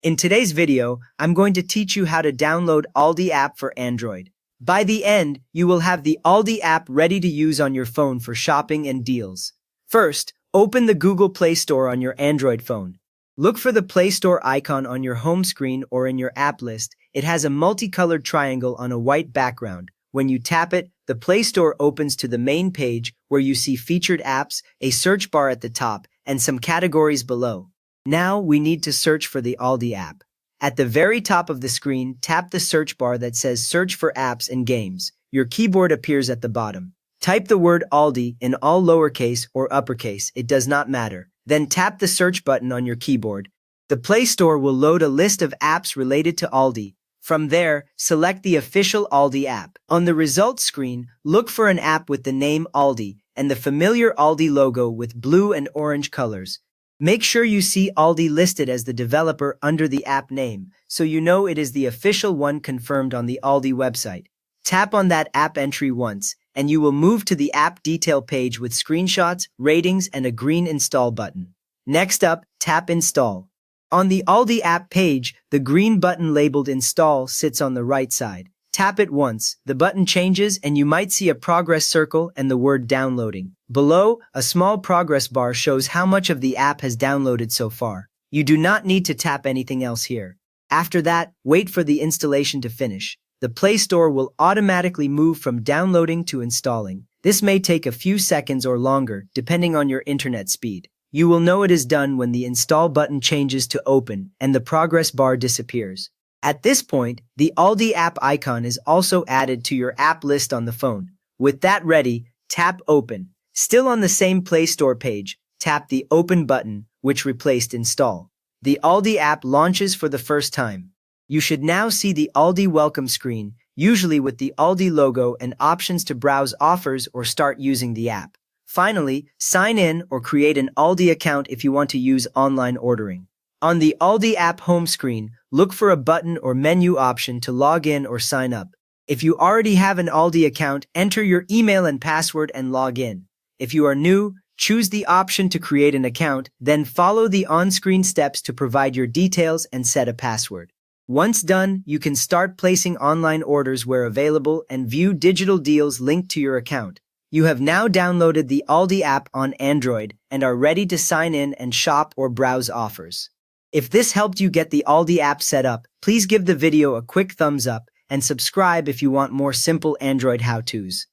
In today's video, I'm going to teach you how to download Aldi app for Android. By the end, you will have the Aldi app ready to use on your phone for shopping and deals. First, open the Google Play Store on your Android phone. Look for the Play Store icon on your home screen or in your app list. It has a multicolored triangle on a white background. When you tap it, the Play Store opens to the main page where you see featured apps, a search bar at the top, and some categories below. Now we need to search for the Aldi app. At the very top of the screen, tap the search bar that says Search for Apps and Games. Your keyboard appears at the bottom. Type the word Aldi in all lowercase or uppercase, it does not matter. Then tap the search button on your keyboard. The Play Store will load a list of apps related to Aldi. From there, select the official Aldi app. On the results screen, look for an app with the name Aldi and the familiar Aldi logo with blue and orange colors. Make sure you see Aldi listed as the developer under the app name, so you know it is the official one confirmed on the Aldi website. Tap on that app entry once, and you will move to the app detail page with screenshots, ratings, and a green install button. Next up, tap Install. On the Aldi app page, the green button labeled Install sits on the right side. Tap it once, the button changes, and you might see a progress circle and the word downloading. Below, a small progress bar shows how much of the app has downloaded so far. You do not need to tap anything else here. After that, wait for the installation to finish. The Play Store will automatically move from downloading to installing. This may take a few seconds or longer, depending on your internet speed. You will know it is done when the install button changes to open and the progress bar disappears. At this point, the Aldi app icon is also added to your app list on the phone. With that ready, tap Open. Still on the same Play Store page, tap the Open button, which replaced Install. The Aldi app launches for the first time. You should now see the Aldi welcome screen, usually with the Aldi logo and options to browse offers or start using the app. Finally, sign in or create an Aldi account if you want to use online ordering. On the Aldi app home screen, look for a button or menu option to log in or sign up. If you already have an Aldi account, enter your email and password and log in. If you are new, choose the option to create an account, then follow the on-screen steps to provide your details and set a password. Once done, you can start placing online orders where available and view digital deals linked to your account. You have now downloaded the Aldi app on Android and are ready to sign in and shop or browse offers. If this helped you get the Aldi app set up, please give the video a quick thumbs up and subscribe if you want more simple Android how-tos.